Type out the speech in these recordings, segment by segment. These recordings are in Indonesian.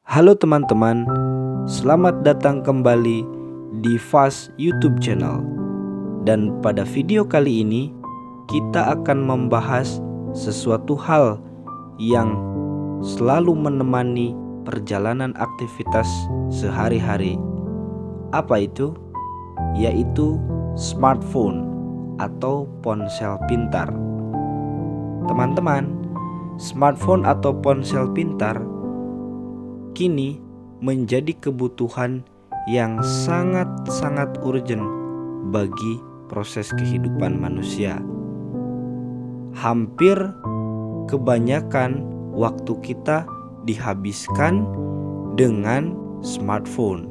Halo teman-teman, selamat datang kembali di Fast YouTube channel. Dan pada video kali ini kita akan membahas sesuatu hal yang selalu menemani perjalanan aktivitas sehari-hari. Apa itu? Yaitu smartphone atau ponsel pintar. Teman-teman, smartphone atau ponsel pintar kini menjadi kebutuhan yang sangat-sangat urgent bagi proses kehidupan manusia. Hampir kebanyakan waktu kita dihabiskan dengan smartphone.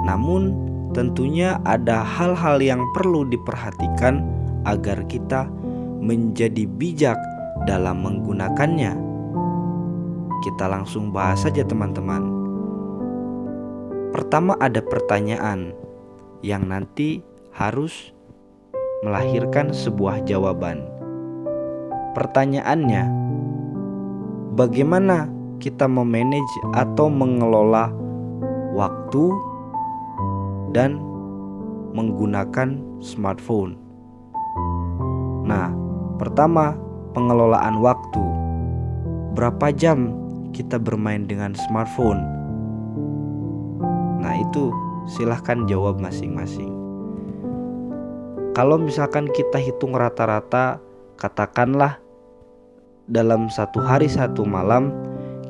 Namun tentunya ada hal-hal yang perlu diperhatikan agar kita menjadi bijak dalam menggunakannya. Kita langsung bahas saja teman-teman. Pertama ada pertanyaan yang nanti harus melahirkan sebuah jawaban. Pertanyaannya, bagaimana kita memanage atau mengelola waktu dan menggunakan smartphone? Nah, pertama, pengelolaan waktu. Berapa jam kita bermain dengan smartphone? Nah, itu silahkan jawab masing-masing. Kalau misalkan kita hitung rata-rata, katakanlah dalam satu hari satu malam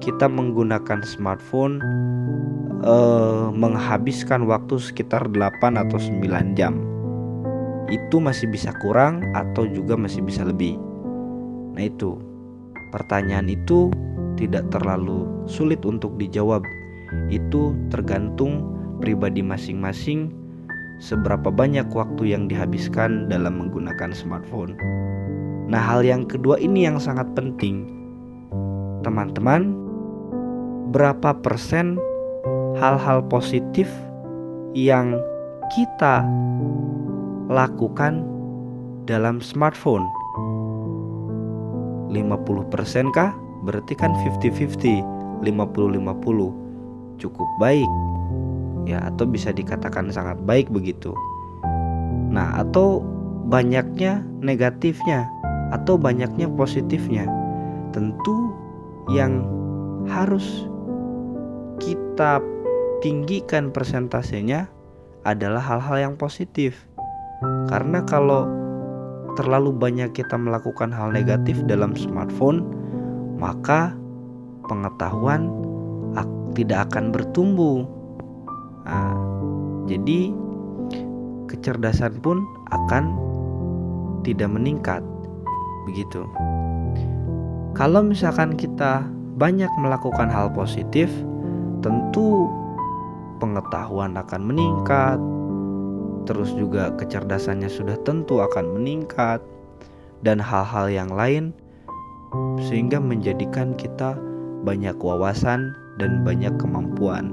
kita menggunakan smartphone menghabiskan waktu sekitar 8 atau 9 jam. Itu masih bisa kurang atau juga masih bisa lebih. Nah, itu pertanyaan itu tidak terlalu sulit untuk dijawab. Itu tergantung pribadi masing-masing seberapa banyak waktu yang dihabiskan dalam menggunakan smartphone. Nah, hal yang kedua ini yang sangat penting. Teman-teman, berapa persen hal-hal positif yang kita lakukan dalam smartphone? 50% kah? Berarti kan 50-50, 50-50. Cukup baik ya, atau bisa dikatakan sangat baik begitu. Nah, atau banyaknya negatifnya atau banyaknya positifnya? Tentu yang harus kita tinggikan persentasenya adalah hal-hal yang positif. Karena kalau terlalu banyak kita melakukan hal negatif dalam smartphone, maka pengetahuan tidak akan bertumbuh. Nah, jadi kecerdasan pun akan tidak meningkat. Begitu. Kalau misalkan kita banyak melakukan hal positif, tentu pengetahuan akan meningkat. Terus juga kecerdasannya sudah tentu akan meningkat, dan hal-hal yang lain, sehingga menjadikan kita banyak wawasan dan banyak kemampuan.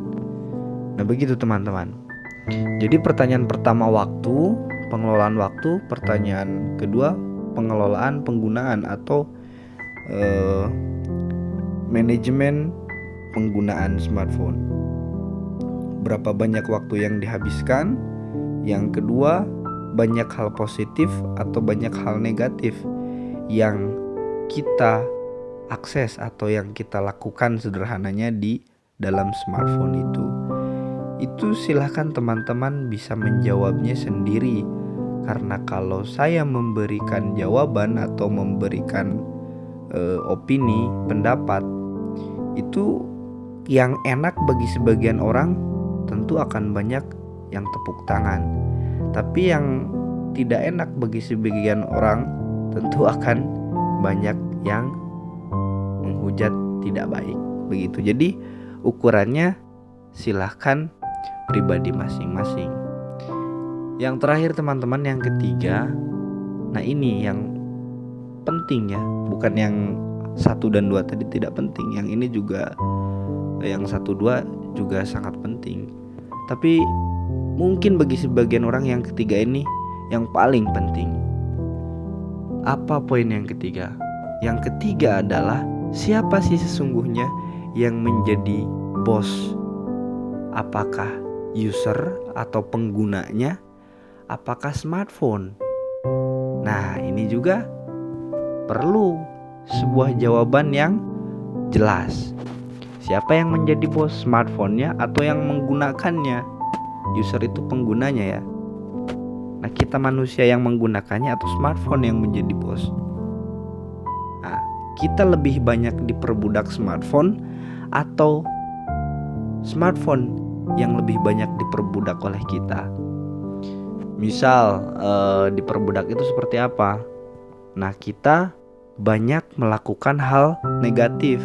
Nah, begitu teman-teman. Jadi pertanyaan pertama waktu, pengelolaan waktu. Pertanyaan kedua, pengelolaan penggunaan atau manajemen penggunaan smartphone. Berapa banyak waktu yang dihabiskan? Yang kedua, banyak hal positif atau banyak hal negatif yang kita akses atau yang kita lakukan sederhananya di dalam smartphone itu. Itu silahkan teman-teman bisa menjawabnya sendiri. Karena kalau saya memberikan jawaban atau memberikan opini, pendapat, itu yang enak bagi sebagian orang tentu akan banyak yang tepuk tangan. Tapi yang tidak enak bagi sebagian orang tentu akan banyak yang menghujat tidak baik. Begitu. Jadi ukurannya silahkan pribadi masing-masing. Yang terakhir teman-teman, yang ketiga. Nah, ini yang penting ya. Bukan yang 1 dan 2 tadi tidak penting. Yang ini juga, yang 1, 2 juga sangat penting. Tapi mungkin bagi sebagian orang yang ketiga ini yang paling penting. Apa poin yang ketiga? Yang ketiga adalah siapa sih sesungguhnya yang menjadi bos? Apakah user atau penggunanya? Apakah smartphone? Nah, ini juga perlu sebuah jawaban yang jelas. Siapa yang menjadi bos, smartphone-nya atau yang menggunakannya? User itu penggunanya ya. Nah, kita manusia yang menggunakannya atau smartphone yang menjadi bos? Nah, kita lebih banyak diperbudak smartphone atau smartphone yang lebih banyak diperbudak oleh kita? Misal diperbudak itu seperti apa? Nah, kita banyak melakukan hal negatif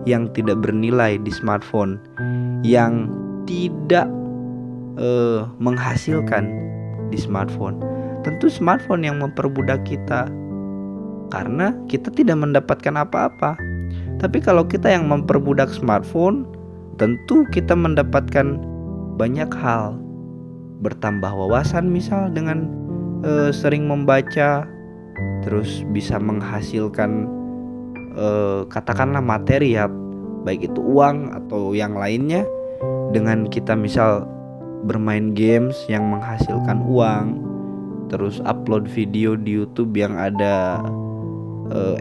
yang tidak bernilai di smartphone, yang tidak menghasilkan di smartphone. Tentu smartphone yang memperbudak kita, karena kita tidak mendapatkan apa-apa. Tapi kalau kita yang memperbudak smartphone, tentu kita mendapatkan banyak hal. Bertambah wawasan misal dengan sering membaca, terus bisa menghasilkan katakanlah materi ya, baik itu uang atau yang lainnya, dengan kita misal bermain games yang menghasilkan uang, terus upload video di YouTube yang ada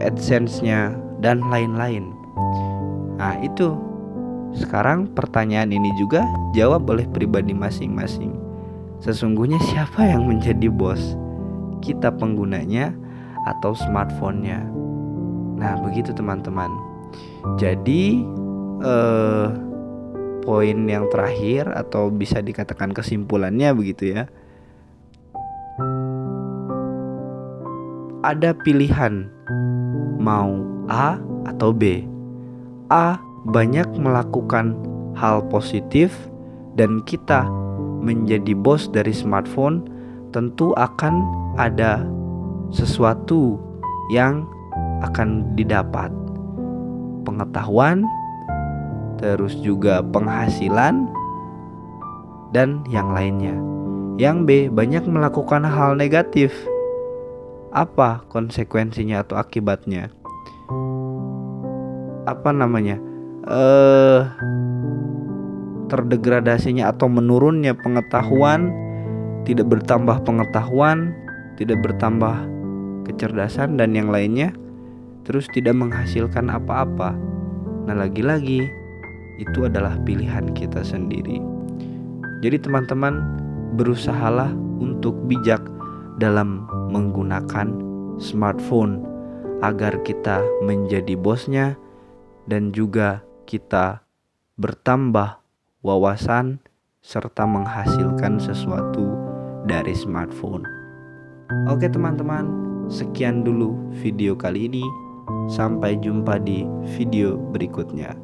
AdSense-nya dan lain-lain. Nah, itu sekarang pertanyaan ini juga jawab oleh pribadi masing-masing. Sesungguhnya siapa yang menjadi bos? Kita penggunanya atau smartphone-nya? Nah, begitu teman-teman. Jadi poin yang terakhir atau bisa dikatakan kesimpulannya begitu ya. Ada pilihan mau A atau B. A, banyak melakukan hal positif dan kita menjadi bos dari smartphone, tentu akan ada sesuatu yang akan didapat. Pengetahuan, terus juga penghasilan, dan yang lainnya. Yang B, banyak melakukan hal negatif. Apa konsekuensinya atau akibatnya? Terdegradasinya atau menurunnya pengetahuan, tidak bertambah pengetahuan, tidak bertambah kecerdasan dan yang lainnya, terus tidak menghasilkan apa-apa. Nah, lagi-lagi itu adalah pilihan kita sendiri. Jadi teman-teman, berusahalah untuk bijak dalam menggunakan smartphone agar kita menjadi bosnya dan juga kita bertambah wawasan serta menghasilkan sesuatu dari smartphone. Oke teman-teman, sekian dulu video kali ini. Sampai jumpa di video berikutnya.